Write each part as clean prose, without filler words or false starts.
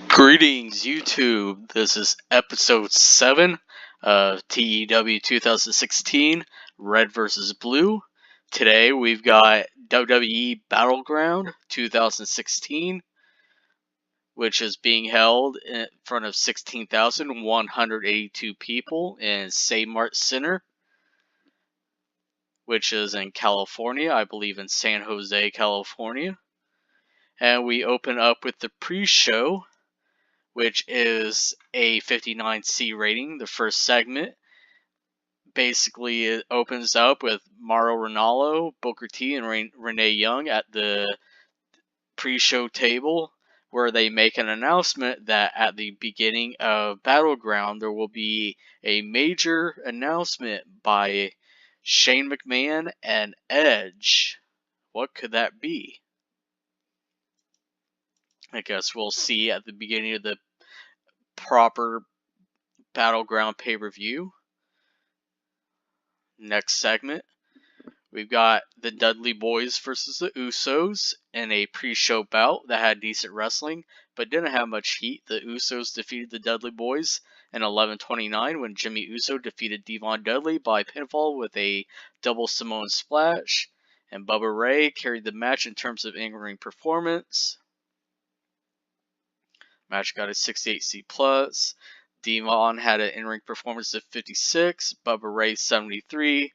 Greetings, YouTube. This is episode 7 of TEW 2016 Red vs. Blue. Today we've got WWE Battleground 2016, which is being held in front of 16,182 people in Mart Center, which is in California, I believe in San Jose, California. And we open up with the pre-show, which is a 59C rating. The first segment basically it opens up with Mauro Ranallo, Booker T, and Renee Young at the pre-show table, where they make an announcement that at the beginning of Battleground there will be a major announcement by Shane McMahon and Edge. What could that be? I guess we'll see at the beginning of the proper Battleground pay-per-view. Next segment, we've got the Dudley Boys versus the Usos in a pre-show bout that had decent wrestling, but didn't have much heat. The Usos defeated the Dudley Boys in 11:29 when Jimmy Uso defeated Devon Dudley by pinfall with a double Samoan splash, and Bubba Ray carried the match in terms of in-ring performance. Match got a 68C+. Devon had an in-ring performance of 56, Bubba Ray 73,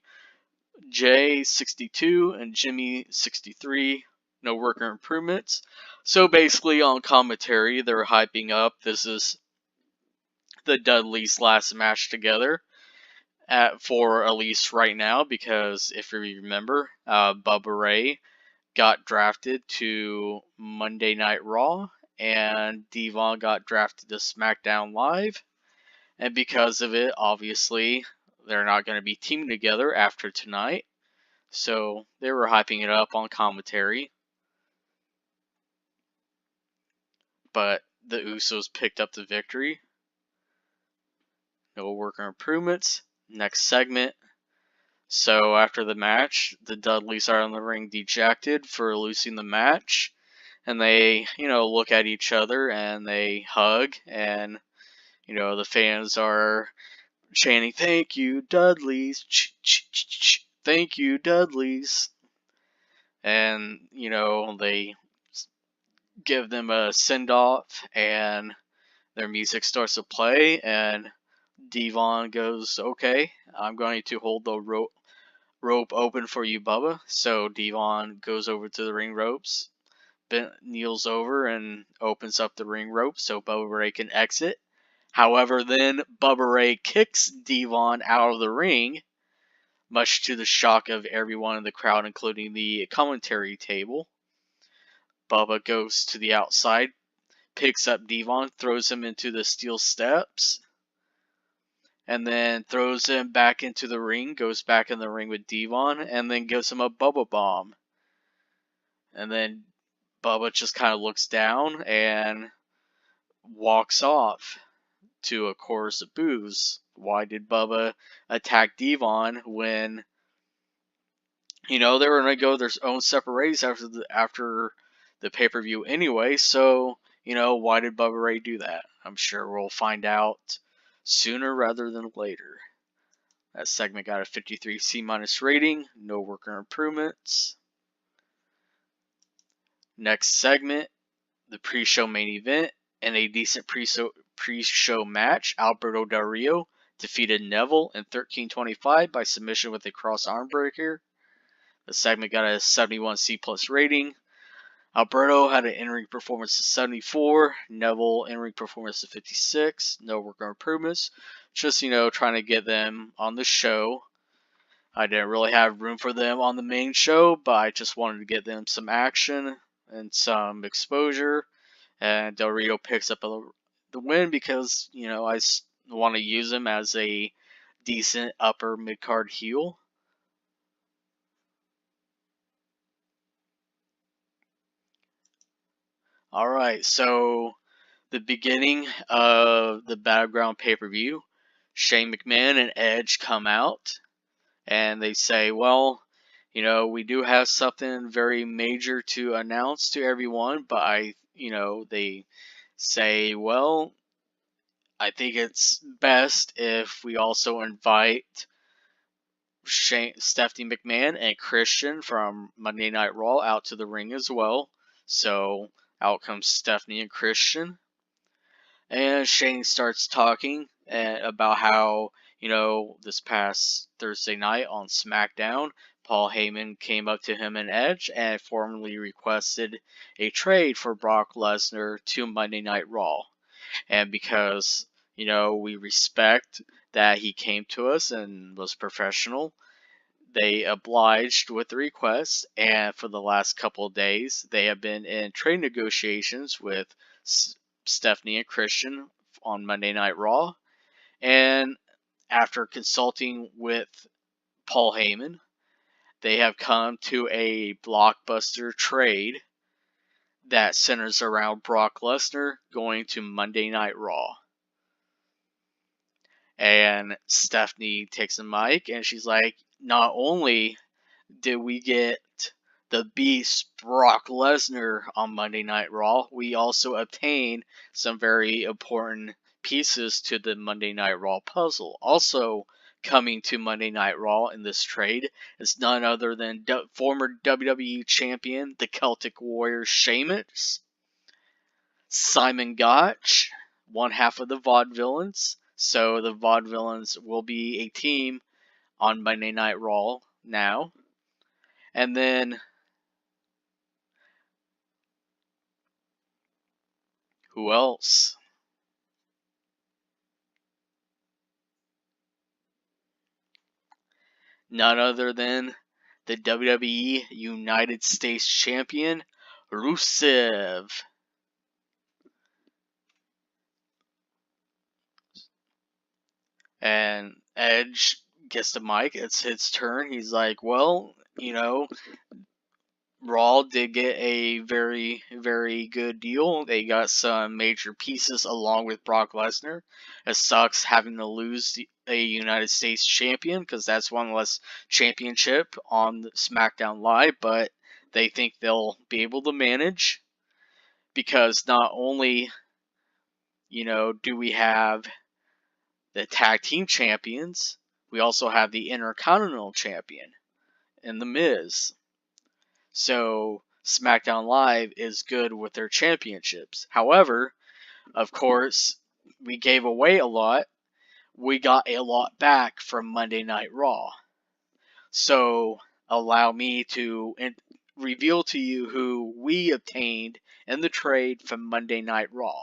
Jay 62, and Jimmy 63. No worker improvements. So basically on commentary, they're hyping up this is the Dudleys' last match together for at least right now, because if you remember, Bubba Ray got drafted to Monday Night Raw, and Devon got drafted to SmackDown Live. And because of it, obviously, they're not going to be teaming together after tonight. So they were hyping it up on commentary. But the Usos picked up the victory. No worker improvements. Next segment. So after the match, the Dudleys are in the ring dejected for losing the match. And they, look at each other and they hug, and the fans are chanting, "Thank you, Dudleys. Thank you, Dudleys." And, they give them a send-off, and their music starts to play, and Devon goes, "Okay, I'm going to hold the rope open for you, Bubba." So Devon goes over to the ring ropes, kneels over, and opens up the ring rope so Bubba Ray can exit. However, then Bubba Ray kicks Devon out of the ring, much to the shock of everyone in the crowd, including the commentary table. Bubba goes to the outside, picks up Devon, throws him into the steel steps, and then throws him back into the ring, goes back in the ring with Devon, and then gives him a Bubba Bomb. And then Bubba just kind of looks down and walks off to a chorus of boos. Why did Bubba attack Devon when, they were going to go their own separate ways after the pay-per-view anyway? So, why did Bubba Ray do that? I'm sure we'll find out sooner rather than later. That segment got a 53C- rating. No worker improvements. Next segment, the pre-show main event. In a decent pre-show match, Alberto Del Rio defeated Neville in 13:25 by submission with a cross arm breaker. The segment got a 71C+ rating. Alberto had an in-ring performance of 74. Neville in-ring performance of 56. No worker improvements. Just, trying to get them on the show. I didn't really have room for them on the main show, but I just wanted to get them some action and some exposure. And Del Rio picks up the win because, I want to use him as a decent upper mid-card heel. Alright, so the beginning of the Battleground pay-per-view, Shane McMahon and Edge come out, and they say, well, we do have something very major to announce to everyone, but they say, well, I think it's best if we also invite Stephanie McMahon and Christian from Monday Night Raw out to the ring as well. So out comes Stephanie and Christian. And Shane starts talking about how, this past Thursday night on SmackDown, Paul Heyman came up to him and Edge and formally requested a trade for Brock Lesnar to Monday Night Raw. And because, we respect that he came to us and was professional, they obliged with the request, and for the last couple of days, they have been in trade negotiations with Stephanie and Christian on Monday Night Raw. And after consulting with Paul Heyman, they have come to a blockbuster trade that centers around Brock Lesnar going to Monday Night Raw. And Stephanie takes the mic and she's like, not only did we get the Beast Brock Lesnar on Monday Night Raw, we also obtained some very important pieces to the Monday Night Raw puzzle. Also coming to Monday Night Raw in this trade is none other than former WWE Champion, the Celtic Warrior Sheamus, Simon Gotch, one half of the Vaudevillains. So the Vaudevillains will be a team on Monday Night Raw now. And then, who else? None other than the WWE United States Champion, Rusev. And Edge gets the mic. It's his turn. He's like, well, Raw did get a very, very good deal. They got some major pieces along with Brock Lesnar. It sucks having to lose a United States champion because that's one less championship on SmackDown Live, but they think they'll be able to manage because not only, do we have the tag team champions, we also have the Intercontinental Champion in The Miz. So SmackDown Live is good with their championships. However, of course, we gave away a lot. We got a lot back from Monday Night Raw. So allow me to reveal to you who we obtained in the trade from Monday Night Raw.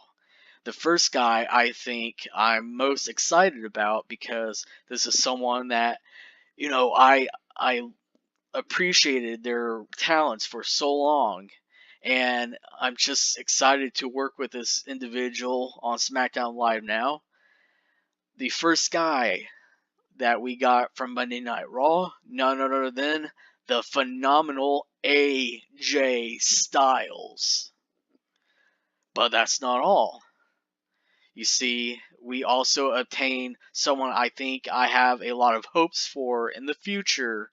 The first guy I think I'm most excited about because this is someone that, I appreciated their talents for so long, and I'm just excited to work with this individual on SmackDown Live now. The first guy that we got from Monday Night Raw, none other than the phenomenal AJ Styles. But that's not all. You see, we also obtained someone I think I have a lot of hopes for in the future.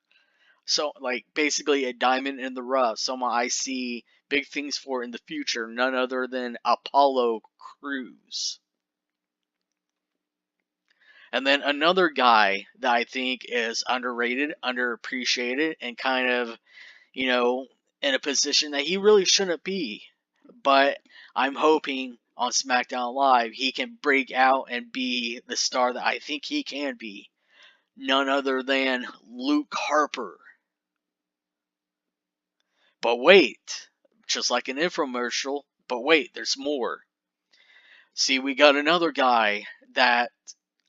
So, basically a diamond in the rough, someone I see big things for in the future, none other than Apollo Crews. And then another guy that I think is underrated, underappreciated, and kind of, in a position that he really shouldn't be. But I'm hoping on SmackDown Live he can break out and be the star that I think he can be. None other than Luke Harper. But wait, just like an infomercial, but wait, there's more. See, we got another guy that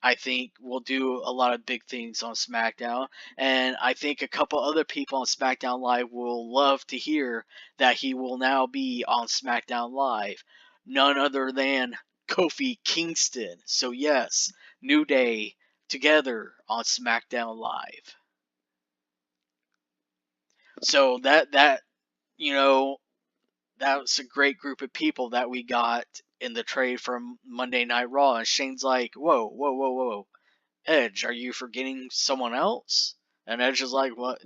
I think will do a lot of big things on SmackDown, and I think a couple other people on SmackDown Live will love to hear that he will now be on SmackDown Live. None other than Kofi Kingston. So yes, New Day together on SmackDown Live. So that that was a great group of people that we got in the trade from Monday Night Raw. And Shane's like, whoa, whoa, whoa, whoa. Edge, are you forgetting someone else? And Edge is like, what?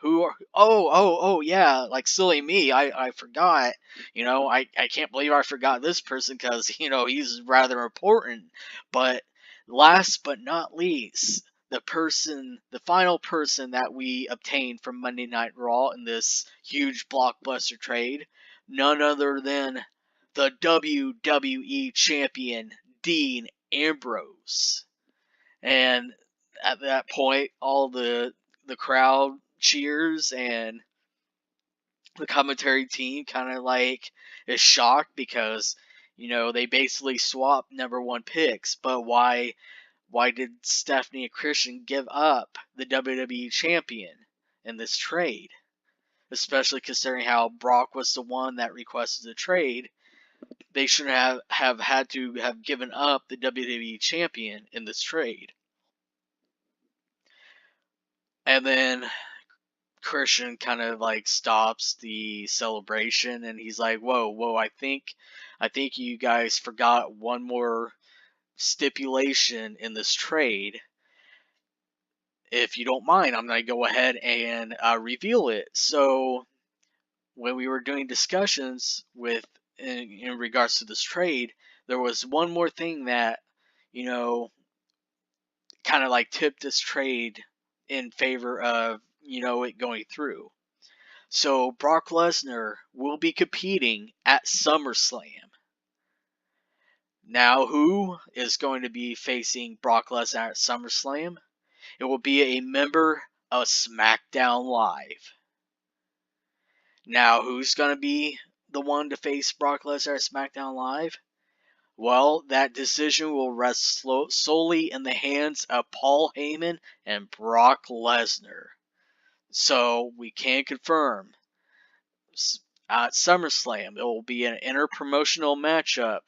oh, yeah, like silly me, I forgot, I can't believe I forgot this person because, he's rather important. But last but not least, the final person that we obtained from Monday Night Raw in this huge blockbuster trade, none other than the WWE Champion, Dean Ambrose. And at that point, all the crowd cheers, and the commentary team kind of like is shocked because they basically swapped number one picks. But why did Stephanie and Christian give up the WWE champion in this trade? Especially considering how Brock was the one that requested the trade, they shouldn't have had to have given up the WWE champion in this trade. And then Christian kind of like stops the celebration, and he's like, whoa, I think you guys forgot one more stipulation in this trade. If you don't mind, I'm going to go ahead and reveal it. So when we were doing discussions in regards to this trade, there was one more thing that, kind of like tipped this trade in favor of, it going through. So Brock Lesnar will be competing at SummerSlam. Now, who is going to be facing Brock Lesnar at SummerSlam? It will be a member of SmackDown Live. Now, who's going to be the one to face Brock Lesnar at SmackDown Live? Well, that decision will rest solely in the hands of Paul Heyman and Brock Lesnar. So, we can confirm at SummerSlam, it will be an interpromotional matchup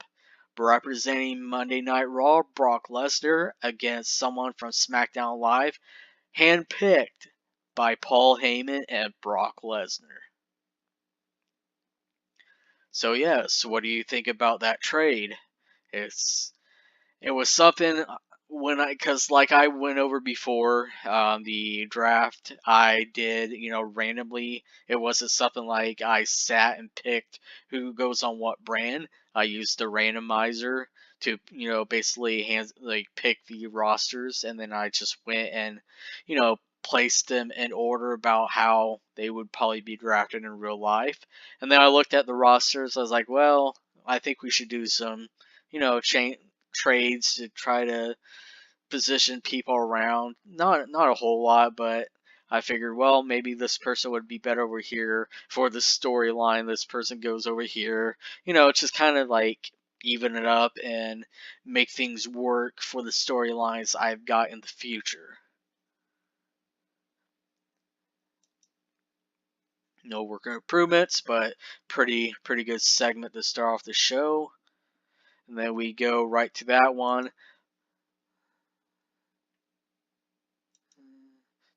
representing Monday Night Raw Brock Lesnar against someone from SmackDown Live, handpicked by Paul Heyman and Brock Lesnar. So yes, what do you think about that trade? It was something because like I went over before the draft, I did, randomly. It wasn't something like I sat and picked who goes on what brand. I used the randomizer to, basically pick the rosters, and then I just went and, placed them in order about how they would probably be drafted in real life. And then I looked at the rosters. I was like, well, I think we should do some, trades to try to position people around. Not a whole lot, but I figured, well, maybe this person would be better over here for the storyline. This person goes over here. Just kind of like even it up and make things work for the storylines I've got in the future. No worker improvements, but pretty good segment to start off the show. And then we go right to that one.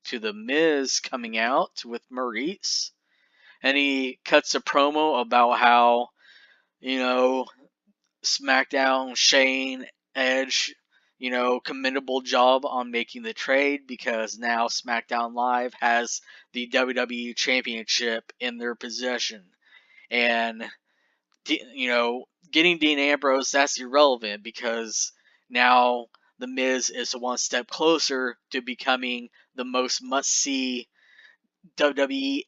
To The Miz coming out with Maurice. And he cuts a promo about how, SmackDown, Shane, Edge, commendable job on making the trade because now SmackDown Live has the WWE Championship in their possession. And, getting Dean Ambrose, that's irrelevant because now The Miz is one step closer to becoming the most must-see WWE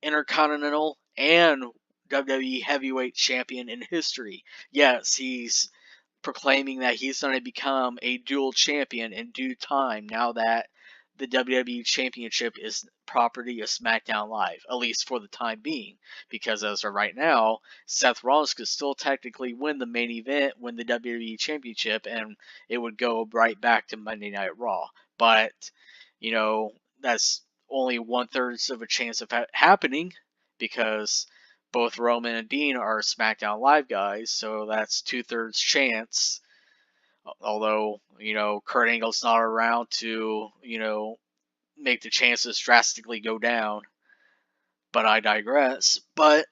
Intercontinental and WWE Heavyweight Champion in history. Yes, he's proclaiming that he's going to become a dual champion in due time now that the WWE Championship is property of SmackDown Live, at least for the time being. Because as of right now, Seth Rollins could still technically win the main event, win the WWE Championship, and it would go right back to Monday Night Raw. But, that's only 1/3 of a chance of happening because both Roman and Dean are SmackDown Live guys, so that's 2/3 chance. Although, Kurt Angle's not around to, make the chances drastically go down. But I digress. But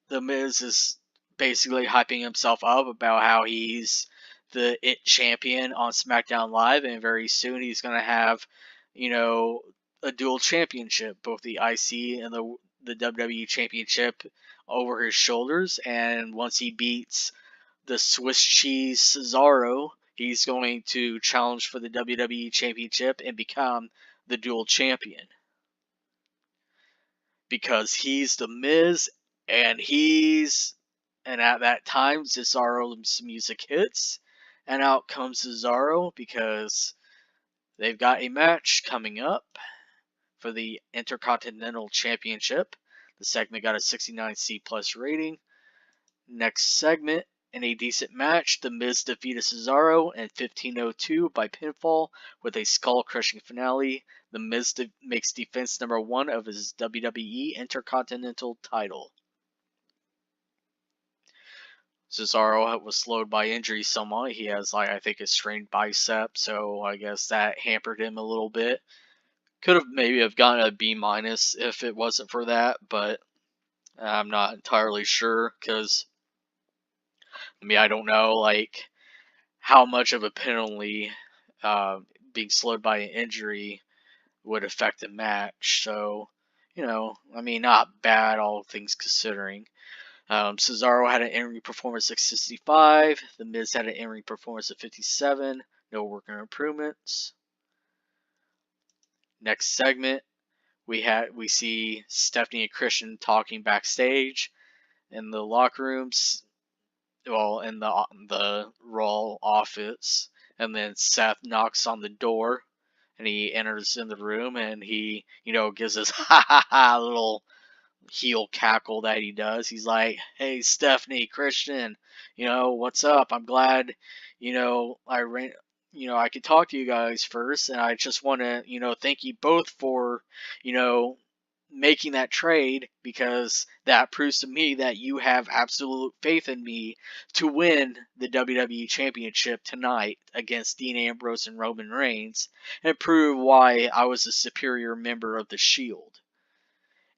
The Miz is basically hyping himself up about how he's the IT champion on SmackDown Live, and very soon he's going to have, a dual championship, both the IC and the WWE Championship over his shoulders. And once he beats the Swiss cheese Cesaro, he's going to challenge for the WWE Championship and become the dual champion. Because he's the Miz, and at that time Cesaro's music hits, and out comes Cesaro because they've got a match coming up for the Intercontinental Championship. The segment got a 69C plus rating. Next segment, in a decent match, The Miz defeated Cesaro in 15:02 by pinfall with a skull-crushing finale. The Miz makes defense number 1 of his WWE Intercontinental title. Cesaro was slowed by injury somewhat. He has, I think, a strained bicep, so I guess that hampered him a little bit. Could have maybe have gotten a B- if it wasn't for that, but I'm not entirely sure, because I don't know, how much of a penalty being slowed by an injury would affect the match. So, not bad, all things considering. Cesaro had an in-ring performance of 65. The Miz had an in-ring performance of 57. No working improvements. Next segment, we see Stephanie and Christian talking backstage in the locker rooms. Well, in the Raw office, and then Seth knocks on the door, and he enters in the room, and he, gives this ha ha ha little heel cackle that he does. He's like, "Hey, Stephanie, Christian, what's up? I'm glad, I could talk to you guys first, and I just want to, thank you both for, making that trade, because that proves to me that you have absolute faith in me to win the WWE Championship tonight against Dean Ambrose and Roman Reigns, and prove why I was a superior member of the Shield.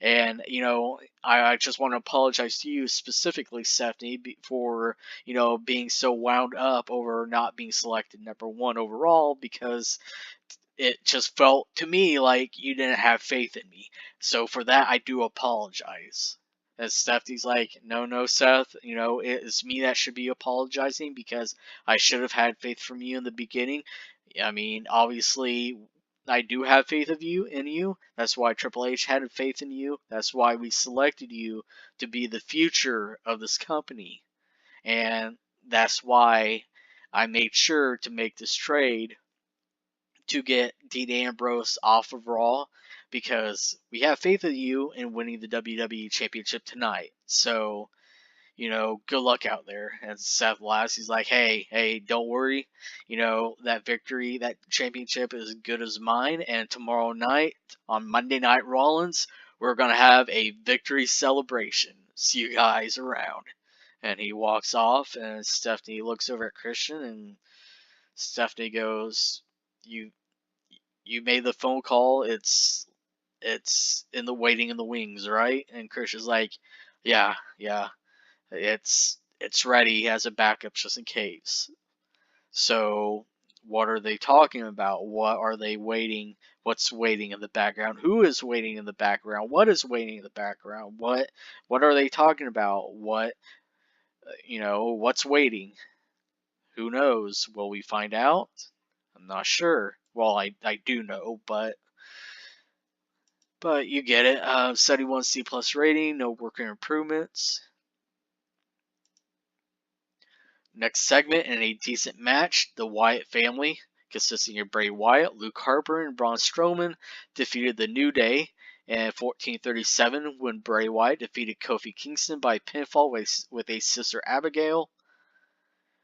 And, I just want to apologize to you specifically, Stephanie, for, being so wound up over not being selected number 1 overall, because it just felt to me like you didn't have faith in me. So for that, I do apologize." And Stephanie's like, no, Seth, it's me that should be apologizing, because I should have had faith from you in the beginning. Obviously, I do have faith in you. That's why Triple H had faith in you. That's why we selected you to be the future of this company. And that's why I made sure to make this trade to get Dean Ambrose off of Raw, because we have faith in you in winning the WWE Championship tonight. So, good luck out there. And Seth laughs. He's like, hey, don't worry. That victory, that championship is as good as mine. And tomorrow night, on Monday Night Rollins, we're going to have a victory celebration. See you guys around. And he walks off, and Stephanie looks over at Christian, and Stephanie goes, You made the phone call. It's in the waiting in the wings, right?" And Christian's like, yeah, it's ready. He has a backup just in case. So what are they talking about? What are they waiting? What's waiting in the background? Who is waiting in the background? What is waiting in the background? What are they talking about? What's waiting? Who knows? Will we find out? I'm not sure. Well, I do know, but you get it. 71C plus rating, no working improvements. Next segment, in a decent match, the Wyatt family, consisting of Bray Wyatt, Luke Harper, and Braun Strowman, defeated the New Day in 14:37 when Bray Wyatt defeated Kofi Kingston by pinfall with a Sister Abigail.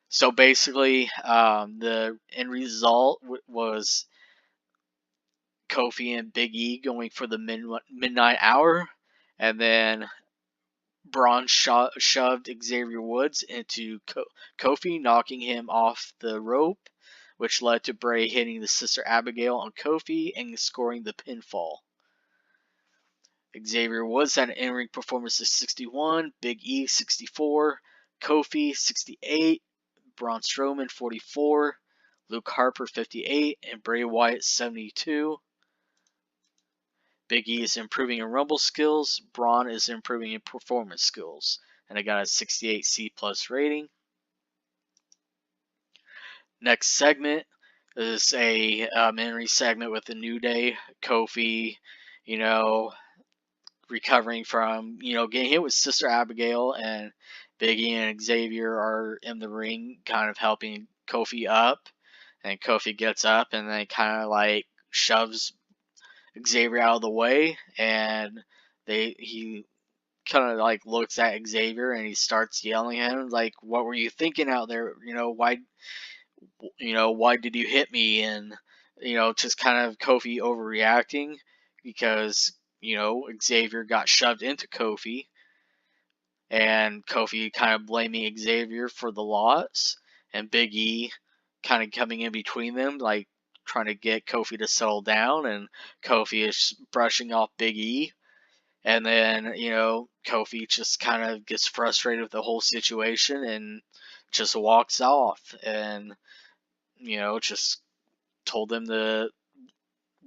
So basically, the end result was Kofi and Big E going for the midnight hour, and then Braun shoved Xavier Woods into Kofi, knocking him off the rope, which led to Bray hitting the Sister Abigail on Kofi and scoring the pinfall. Xavier Woods had an in-ring performance of 61, Big E 64, Kofi 68, Braun Strowman 44, Luke Harper 58, and Bray Wyatt 72. Big E is improving in Rumble skills. Braun is improving in performance skills. And I got a 68 C+ rating. Next segment is a in-ring segment with the New Day. Kofi, recovering from, getting hit with Sister Abigail, and Big E and Xavier are in the ring kind of helping Kofi up. And Kofi gets up and then kind of like shoves Xavier out of the way, and he kind of like looks at Xavier and he starts yelling at him like, "What were you thinking out there? Why did you hit me?" And just kind of Kofi overreacting because Xavier got shoved into Kofi, and Kofi kind of blaming Xavier for the loss, and Big E kind of coming in between them, like trying to get Kofi to settle down, and Kofi is brushing off Big E. And then, Kofi just kind of gets frustrated with the whole situation and just walks off, and, just told them to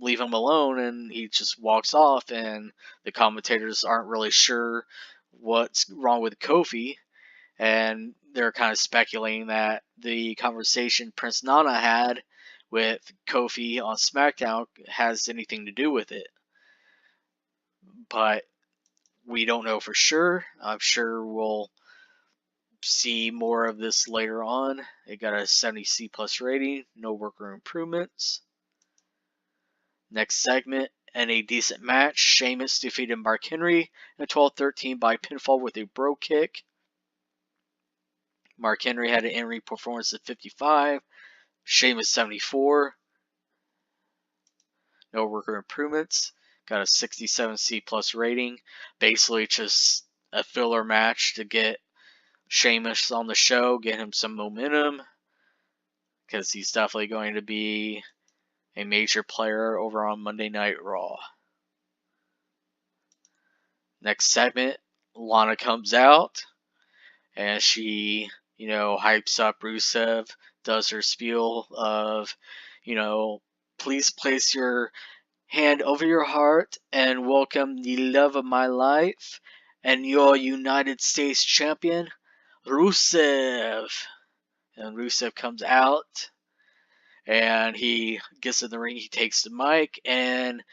leave him alone, and he just walks off, and the commentators aren't really sure what's wrong with Kofi, and they're kind of speculating that the conversation Prince Nana had with Kofi on SmackDown has anything to do with it. But we don't know for sure. I'm sure we'll see more of this later on. It got a 70 C+ rating, no worker improvements. Next segment, and a decent match. Sheamus defeated Mark Henry in 12-13 by pinfall with a bro kick. Mark Henry had an in-ring performance of 55. Sheamus 74. No worker improvements. Got a 67 C+ rating. Basically just a filler match to get Sheamus on the show, get him some momentum, because he's definitely going to be a major player over on Monday Night Raw. Next segment, Lana comes out, and she, hypes up Rusev, does her spiel of, please place your hand over your heart and welcome the love of my life and your United States champion, Rusev. And Rusev comes out, and he gets in the ring, he takes the mic, and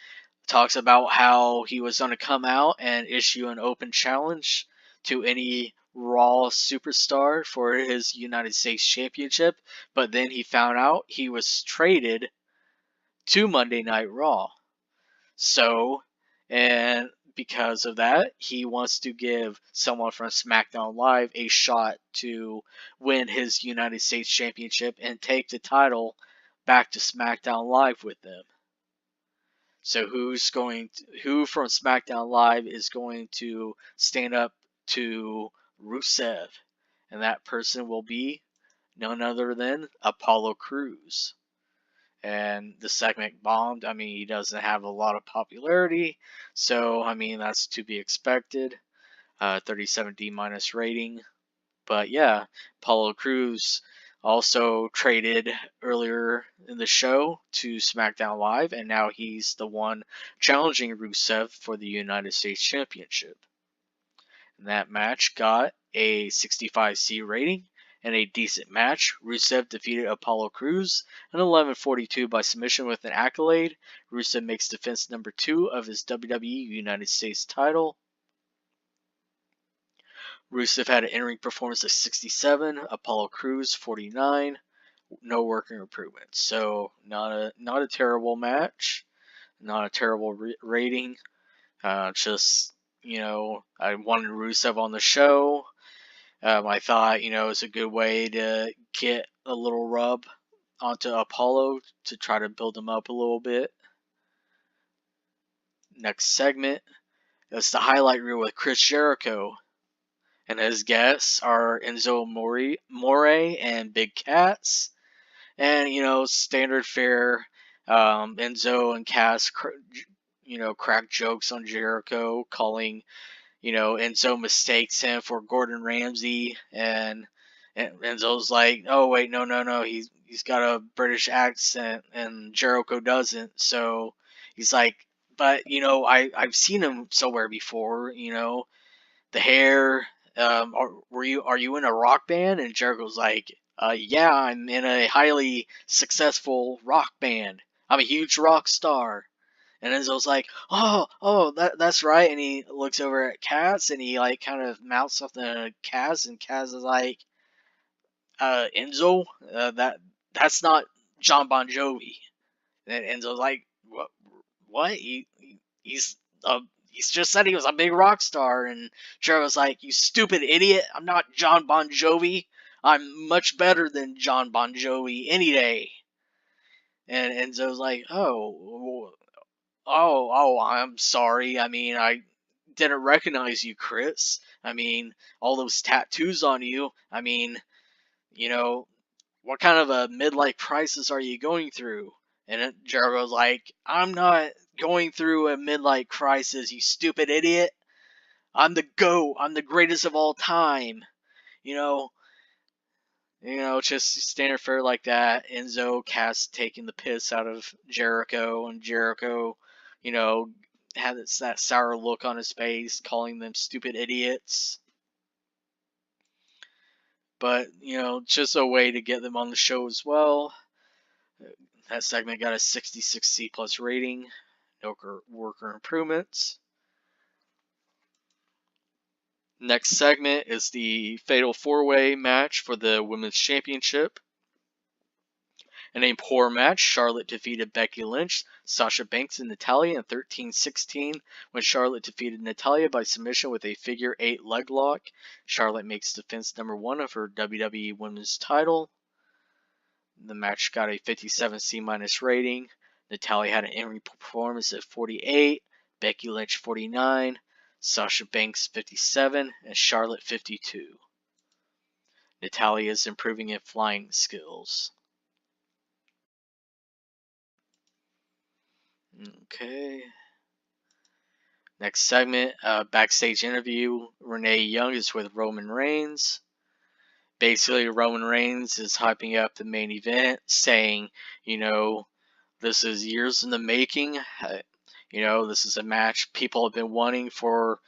talks about how he was going to come out and issue an open challenge to any Raw superstar for his United States Championship, but then he found out he was traded to Monday Night Raw. So, and because of that, he wants to give someone from SmackDown Live a shot to win his United States Championship and take the title back to SmackDown Live with them. So who from SmackDown Live is going to stand up to Rusev? And that person will be none other than Apollo Crews. And the segment bombed. I mean, he doesn't have a lot of popularity, so I mean that's to be expected. 37 D- rating. But yeah, Apollo Crews also traded earlier in the show to SmackDown Live, and now he's the one challenging Rusev for the United States Championship. And that match got a 65 C rating and a decent match. Rusev defeated Apollo Crews in 11:42 by submission with an accolade. Rusev makes defense number 2 of his WWE United States title. Rusev had an in-ring performance of 67, Apollo Crews 49, no working improvements. So not a terrible match, not a terrible rating. Just I wanted Rusev on the show. I thought it's a good way to get a little rub onto Apollo to try to build him up a little bit. Next segment is the highlight reel with Chris Jericho. And his guests are Enzo More and Big Cass. And, standard fare, Enzo and Cass, crack jokes on Jericho, calling, Enzo mistakes him for Gordon Ramsay. And Enzo's like, oh, wait, no. He's got a British accent, and Jericho doesn't. So he's like, but I've seen him somewhere before. The hair. Are you in a rock band? And Jericho's like, yeah, I'm in a highly successful rock band. I'm a huge rock star. And Enzo's like, oh, that's right. And he looks over at Kaz and he like kind of mouths something to Kaz, and Kaz is like, Enzo, that's not John Bon Jovi. And Enzo's like, what? What? He's uh, he's just said he was a big rock star, and Jericho's like, you stupid idiot! I'm not John Bon Jovi. I'm much better than John Bon Jovi any day. And Enzo's like, I'm sorry. I mean, I didn't recognize you, Chris. I mean, all those tattoos on you. I mean, what kind of a midlife crisis are you going through? And Jericho's like, I'm not going through a midlife crisis, you stupid idiot. I'm the GOAT. I'm the greatest of all time. You know, just standard fare like that. Enzo, Cass taking the piss out of Jericho, and Jericho, you know, had that sour look on his face, calling them stupid idiots. But, just a way to get them on the show as well. That segment got a 66C plus rating. No worker improvements. Next segment is the Fatal 4-Way match for the Women's Championship. In a poor match, Charlotte defeated Becky Lynch, Sasha Banks, and Natalya in 13-16 when Charlotte defeated Natalya by submission with a figure 8 leg lock. Charlotte makes defense number 1 of her WWE Women's title. The match got a 57C- rating. Natalya had an in-ring performance at 48, Becky Lynch 49, Sasha Banks 57, and Charlotte 52. Natalya is improving in flying skills. Okay. Next segment, backstage interview. Renee Young is with Roman Reigns. Basically, Roman Reigns is hyping up the main event, saying, this is years in the making. This is a match people have been wanting for,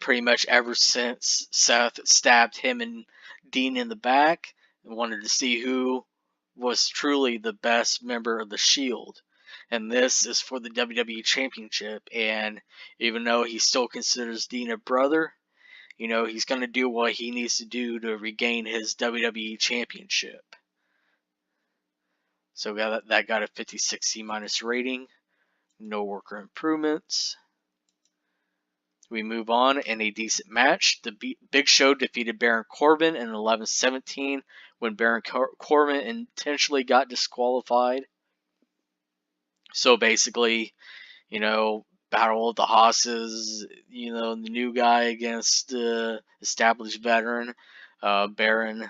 pretty much ever since Seth stabbed him and Dean in the back and wanted to see who was truly the best member of the Shield. And this is for the WWE Championship. And even though he still considers Dean a brother, he's going to do what he needs to do to regain his WWE Championship. So that got a 56C- rating. No worker improvements. We move on in a decent match. The Big Show defeated Baron Corbin in 11-17 when Baron Corbin intentionally got disqualified. So basically, Battle of the Hosses, the new guy against the established veteran. Baron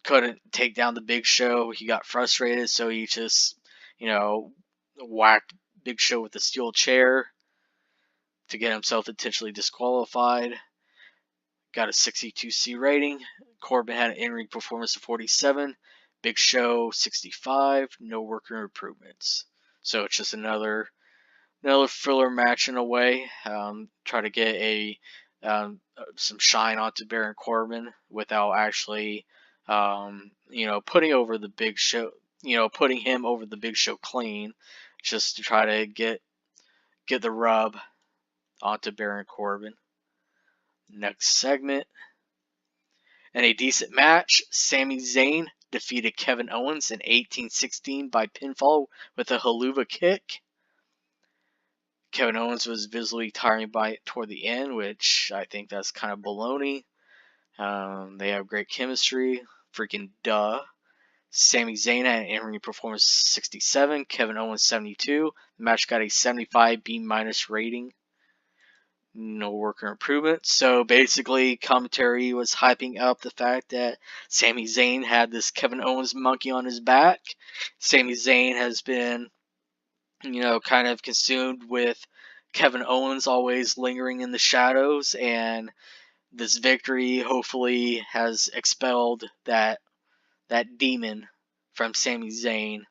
couldn't take down the Big Show. He got frustrated, so he just, whacked Big Show with a steel chair to get himself intentionally disqualified. Got a 62C rating. Corbin had an in-ring performance of 47. Big Show 65. No worker improvements. So it's just another filler match in a way. Try to get some shine onto Baron Corbin without actually, putting over the Big Show. Putting him over the Big Show clean, just to try to get the rub onto Baron Corbin. Next segment. In a decent match, Sami Zayn defeated Kevin Owens in 18-16 by pinfall with a haluva kick. Kevin Owens was visibly tiring by it toward the end, which I think that's kind of baloney. They have great chemistry. Freaking duh. Sami Zayn had an in-ring performance 67, Kevin Owens 72. The match got a 75B- rating. No worker improvement. So basically, commentary was hyping up the fact that Sami Zayn had this Kevin Owens monkey on his back. Sami Zayn has been, kind of consumed with Kevin Owens always lingering in the shadows, and this victory hopefully has expelled that demon from Sami Zayn,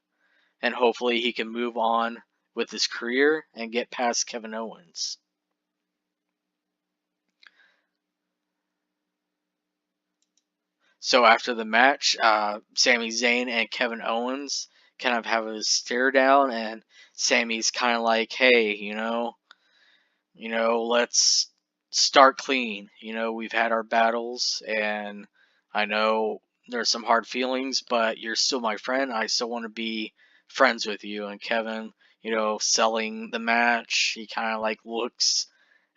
and hopefully he can move on with his career and get past Kevin Owens. So after the match, Sami Zayn and Kevin Owens kind of have a stare down, and Sami's kind of like, "Hey, let's start clean. We've had our battles, and I know there's some hard feelings, but you're still my friend. I still want to be friends with you." And Kevin, selling the match, he kind of like looks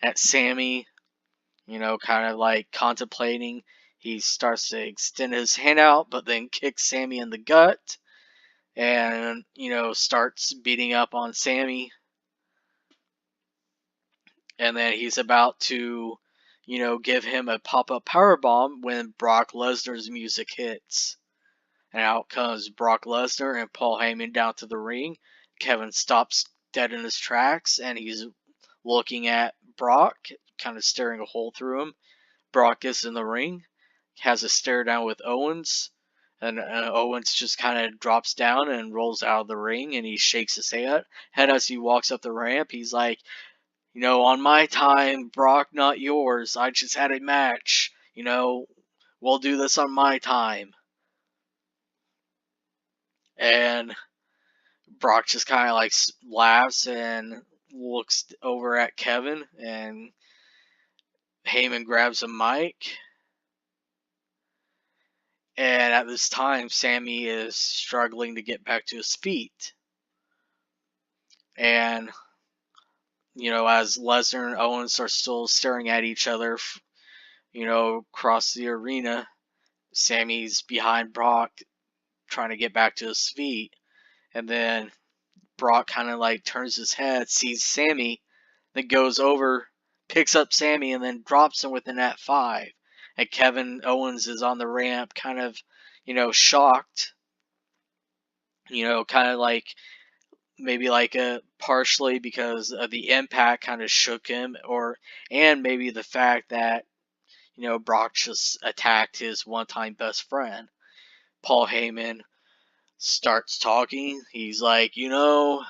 at Sami, kind of like contemplating. He starts to extend his hand out, but then kicks Sami in the gut and, starts beating up on Sami. And then he's about to, give him a pop-up powerbomb when Brock Lesnar's music hits. And out comes Brock Lesnar and Paul Heyman down to the ring. Kevin stops dead in his tracks, and he's looking at Brock, kind of staring a hole through him. Brock gets in the ring, has a stare down with Owens, and Owens just kind of drops down and rolls out of the ring, and he shakes his head as he walks up the ramp. He's like, on my time, Brock, not yours. I just had a match. We'll do this on my time. And Brock just kind of like laughs and looks over at Kevin, and Heyman grabs a mic. And at this time, Sami is struggling to get back to his feet. And, as Lesnar and Owens are still staring at each other, across the arena, Sami's behind Brock trying to get back to his feet. And then Brock kind of like turns his head, sees Sami, then goes over, picks up Sami, and then drops him with an F5. And Kevin Owens is on the ramp, kind of, shocked. Kind of like, maybe like partially because of the impact kind of shook him, and maybe the fact that, Brock just attacked his one-time best friend. Paul Heyman starts talking. He's like, if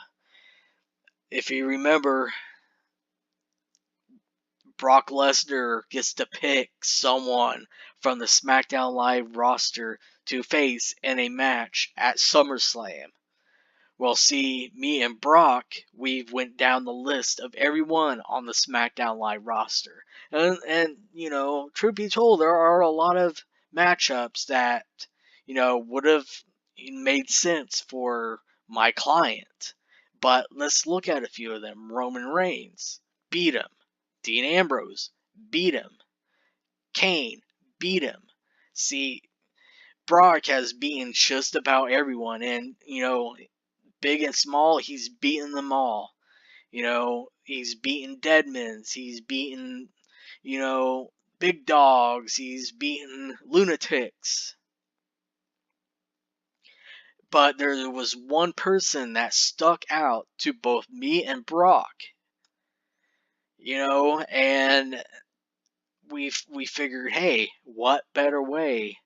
you remember, Brock Lesnar gets to pick someone from the SmackDown Live roster to face in a match at SummerSlam. Well, see, me and Brock, we've went down the list of everyone on the SmackDown Live roster. And truth be told, there are a lot of matchups that, would have made sense for my client. But let's look at a few of them. Roman Reigns, beat him. Dean Ambrose, beat him. Kane, beat him. See, Brock has beaten just about everyone, and, big and small, he's beaten them all. He's beaten Deadmans, he's beaten, big dogs, he's beaten lunatics. But there was one person that stuck out to both me and Brock. And we figured, hey, what better way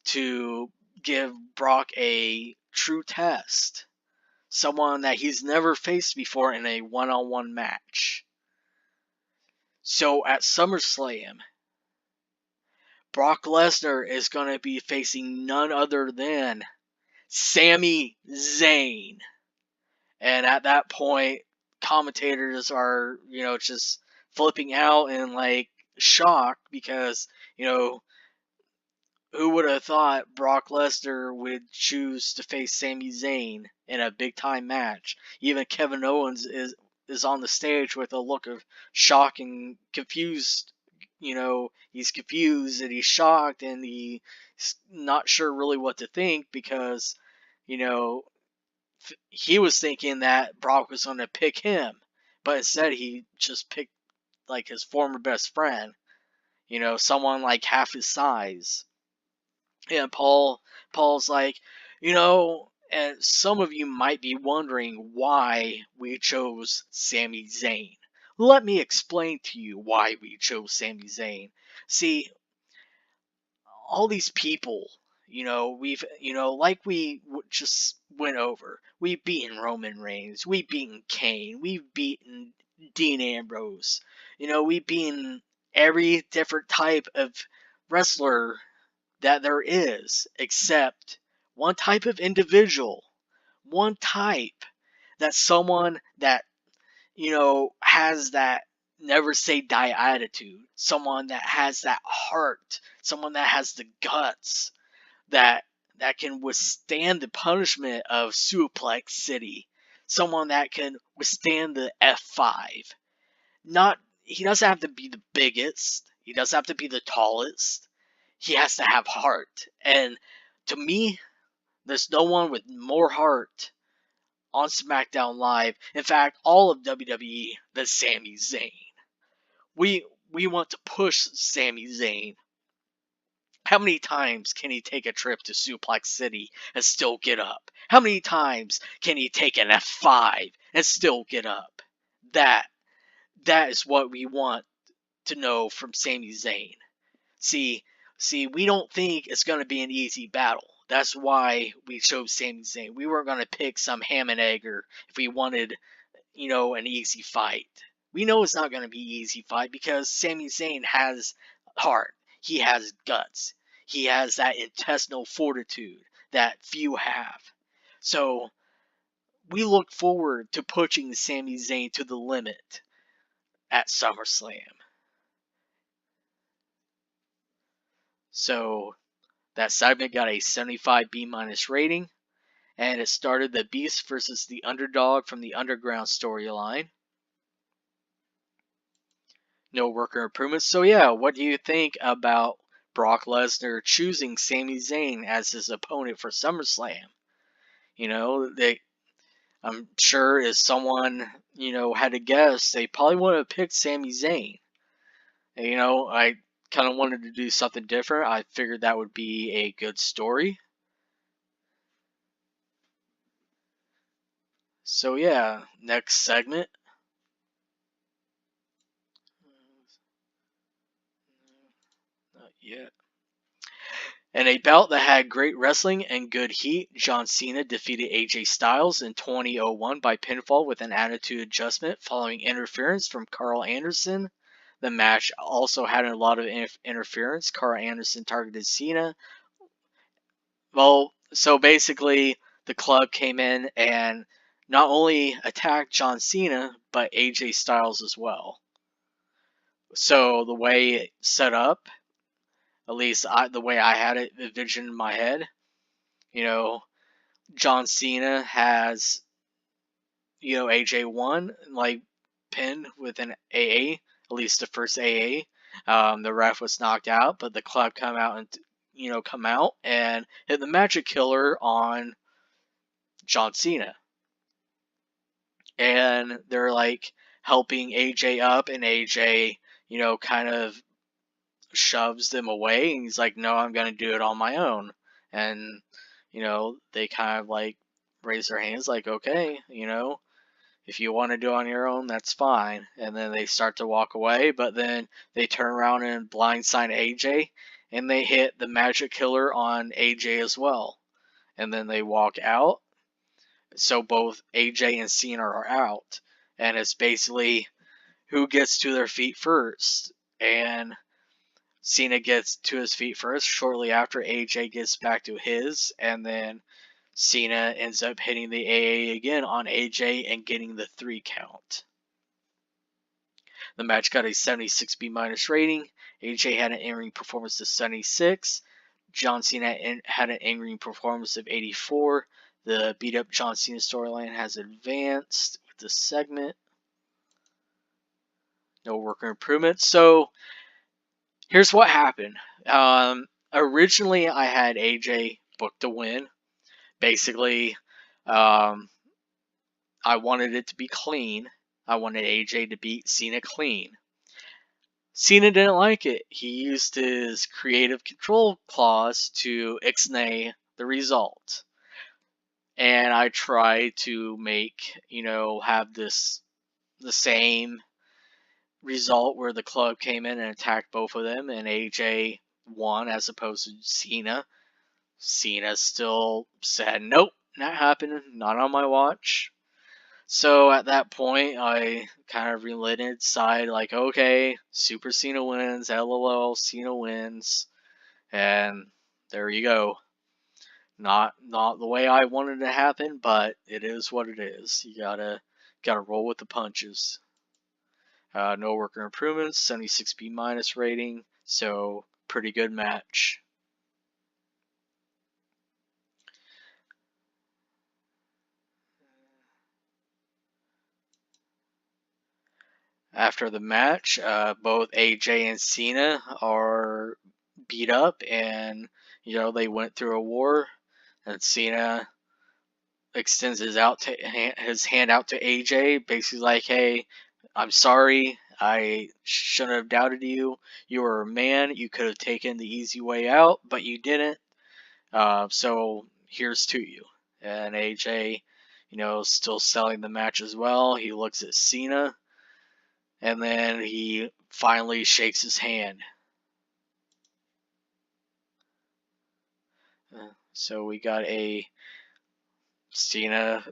to give Brock a true test? Someone that he's never faced before in a one-on-one match. So at SummerSlam, Brock Lesnar is going to be facing none other than Sami Zayn. And at that point, commentators are, just flipping out and like shocked because, who would have thought Brock Lesnar would choose to face Sami Zayn in a big time match? Even Kevin Owens is on the stage with a look of shock and confused. He's confused and he's shocked and he's not sure really what to think because, he was thinking that Brock was going to pick him, but instead he just picked like his former best friend, someone like half his size. And Paul's like, and some of you might be wondering why we chose Sami Zayn. Let me explain to you why we chose Sami Zayn. See, all these people, like we just went over. We've beaten Roman Reigns. We've beaten Kane. We've beaten Dean Ambrose. We've beaten every different type of wrestler that there is, except one type of individual. One type. That's someone that, has that never say die attitude. Someone that has that heart. Someone that has the guts. That can withstand the punishment of Suplex City. Someone that can withstand the F5. He doesn't have to be the biggest. He doesn't have to be the tallest. He has to have heart. And to me, there's no one with more heart on SmackDown Live. In fact, all of WWE than Sami Zayn. We want to push Sami Zayn. How many times can he take a trip to Suplex City and still get up? How many times can he take an F5 and still get up? That is what we want to know from Sami Zayn. See, we don't think it's going to be an easy battle. That's why we chose Sami Zayn. We weren't going to pick some ham and egger if we wanted, an easy fight. We know it's not going to be an easy fight because Sami Zayn has heart. He has guts. He has that intestinal fortitude that few have. So, we look forward to pushing Sami Zayn to the limit at SummerSlam. So, that segment got a 75B- rating, and it started the Beast versus the Underdog from the Battleground storyline. No worker improvements. So yeah, what do you think about Brock Lesnar choosing Sami Zayn as his opponent for SummerSlam? I'm sure if someone, had to guess, they probably would have picked Sami Zayn. I kind of wanted to do something different. I figured that would be a good story. So yeah, next segment. Not yet. In a bout that had great wrestling and good heat, John Cena defeated AJ Styles in 2001 by pinfall with an attitude adjustment following interference from Carl Anderson. The match also had a lot of interference. Carl Anderson targeted Cena. Well, so basically, the club came in and not only attacked John Cena, but AJ Styles as well. So the way it set up, at least the way I had it envisioned in my head, John Cena has, AJ won, like, pinned with an AA, at least the first AA. The ref was knocked out, but the club come out and hit the Magic Killer on John Cena. And they're, like, helping AJ up, and AJ, kind of shoves them away, and he's like, no, I'm going to do it on my own. And, they kind of, like, raise their hands like, okay, if you want to do it on your own, that's fine. And then they start to walk away, but then they turn around and blindside AJ, and they hit the Magic Killer on AJ as well. And then they walk out, so both AJ and Cena are out. And it's basically who gets to their feet first. And Cena gets to his feet first. Shortly after, AJ gets back to his, and then Cena ends up hitting the AA again on AJ and getting the 3 count. The match got a 76B- rating. AJ had an in-ring performance of 76. John Cena had an in-ring performance of 84. The beat-up John Cena storyline has advanced with this segment. No worker improvement. So, here's what happened. Originally, I had AJ booked to win. Basically, I wanted it to be clean. I wanted AJ to beat Cena clean. Cena didn't like it. He used his creative control clause to ixnay the result. And I tried to make, have the same result where the club came in and attacked both of them, and AJ won as opposed to Cena. Cena still said, nope, not happening, not on my watch. So at that point, I kind of relented, sighed, like, okay, Super Cena wins, LOL, Cena wins, and there you go. Not the way I wanted it to happen, but it is what it is. You gotta roll with the punches. No worker improvements, 76 B minus rating, so pretty good match. After the match, both AJ and Cena are beat up, and they went through a war. And Cena extends his hand out to AJ, basically like, "Hey, I'm sorry. I shouldn't have doubted you. You were a man. You could have taken the easy way out, but you didn't. So here's to you." And AJ, still selling the match as well. He looks at Cena, and then he finally shakes his hand. So we got a Cena.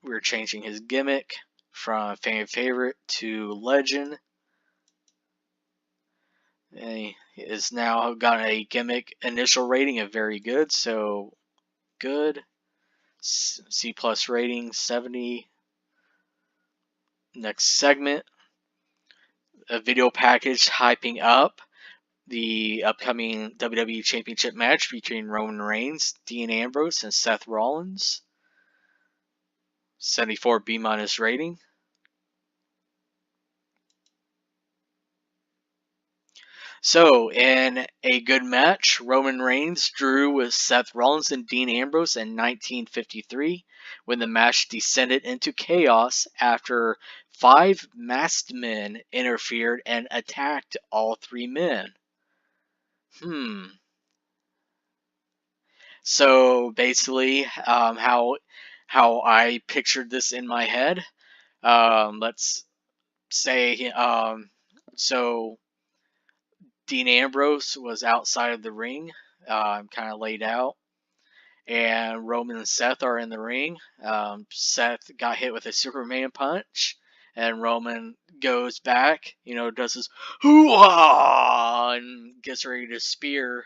We're changing his gimmick from fan favorite to legend. And he has now got a gimmick initial rating of very good, so good. C plus rating 70. Next segment, a video package hyping up the upcoming WWE Championship match between Roman Reigns, Dean Ambrose, and Seth Rollins. 74 B minus rating. So, in a good match, Roman Reigns drew with Seth Rollins and Dean Ambrose in 1953 when the match descended into chaos after 5 masked men interfered and attacked all 3 men. So basically, how I pictured this in my head. Let's say, so Dean Ambrose was outside of the ring, kind of laid out, and Roman and Seth are in the ring. Seth got hit with a Superman punch, and Roman goes back, does his hoo-ah, and gets ready to spear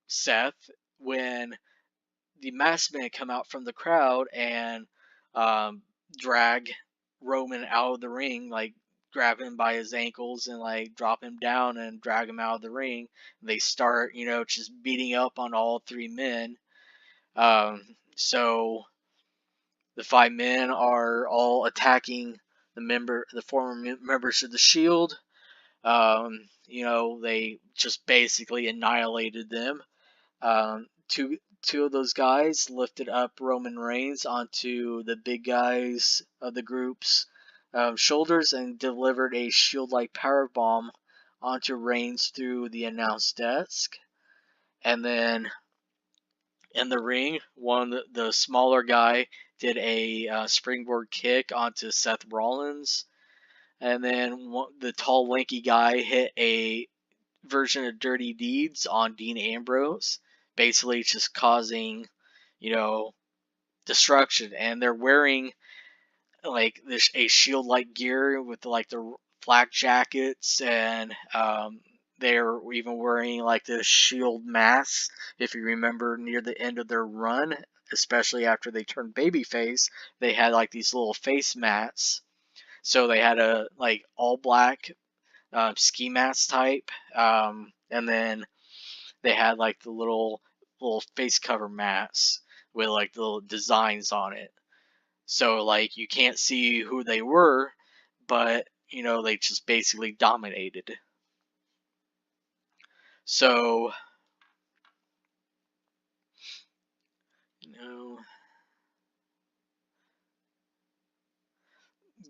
Seth when the masked men come out from the crowd and drag Roman out of the ring, like grab him by his ankles and like drop him down and drag him out of the ring. They start, just beating up on all 3 men. So the 5 men are all attacking the former members of the Shield. They just basically annihilated them. Two of those guys lifted up Roman Reigns onto the big guys of the group's shoulders and delivered a shield-like powerbomb onto Reigns through the announce desk. And then in the ring, the smaller guy did a springboard kick onto Seth Rollins. And then the tall, lanky guy hit a version of Dirty Deeds on Dean Ambrose, basically just causing, destruction. And they're wearing like this a shield-like gear with like the flak jackets, and they're even wearing like the shield masks. If you remember near the end of their run, especially after they turned babyface, they had like these little face mats. So they had a like all black ski mask type, and then they had like the little face cover mats with like the little designs on it. So like you can't see who they were, but they just basically dominated. So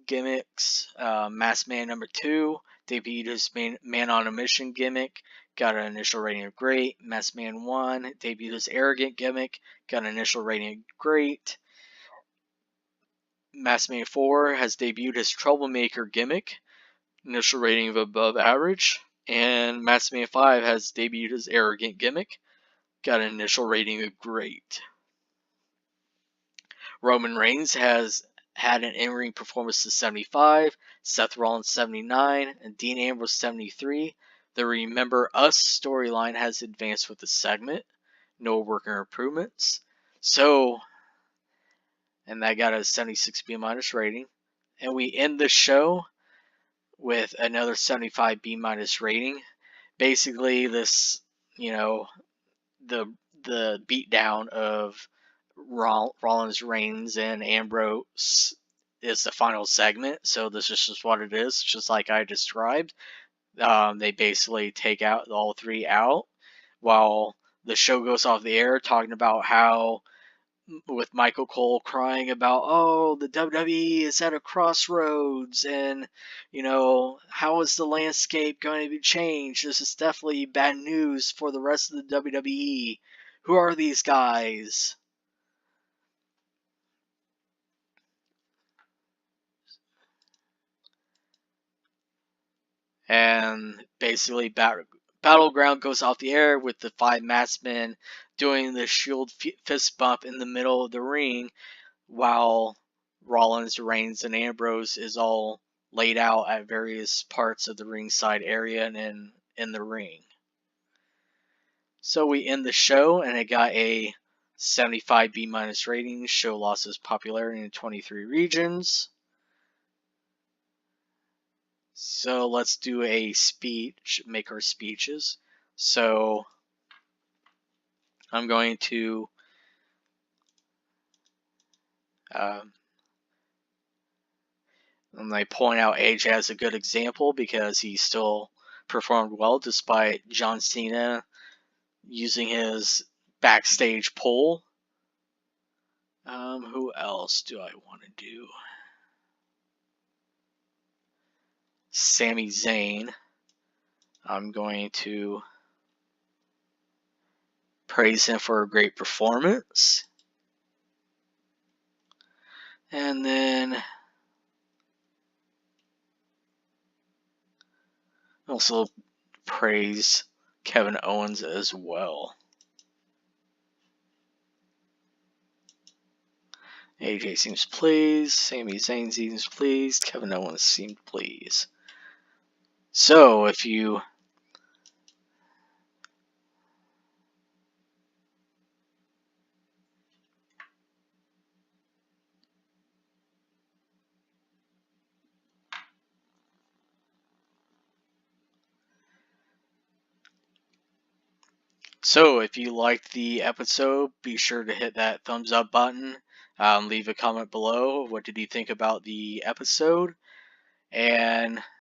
gimmicks. Masked Man number 2 debuted his Man on a Mission gimmick, got an initial rating of great. Masked Man 1 debuted his Arrogant gimmick, got an initial rating of great. Masked Man 4 has debuted his Troublemaker gimmick, initial rating of above average. And Masked Man 5 has debuted his Arrogant gimmick, got an initial rating of great. Roman Reigns has had an in-ring performance of 75, Seth Rollins 79, and Dean Ambrose 73. The Remember Us storyline has advanced with the segment. No worker improvements. So, and that got a 76 B- rating. And we end the show with another 75 B- rating. Basically, this, the beatdown of Rollins, Reigns, and Ambrose is the final segment. So this is just what it is, just like I described. They basically take out all three out while the show goes off the air, talking about how, with Michael Cole crying about, oh, the WWE is at a crossroads, and, how is the landscape going to be changed? This is definitely bad news for the rest of the WWE. Who are these guys? And basically, Battleground goes off the air with the 5 maskmen doing the shield fist bump in the middle of the ring, while Rollins, Reigns, and Ambrose is all laid out at various parts of the ringside area and in the ring. So we end the show, and it got a 75 B- rating. Show lost its popularity in 23 regions. So let's do a speech, make our speeches. So I'm going to and I point out AJ as a good example because he still performed well despite John Cena using his backstage pull. Who else do I want to do? Sami Zayn. I'm going to praise him for a great performance. And then also praise Kevin Owens as well. AJ seems pleased. Sami Zayn seems pleased. Kevin Owens seemed pleased. So, if you liked the episode, be sure to hit that thumbs up button. Leave a comment below. What did you think about the episode? And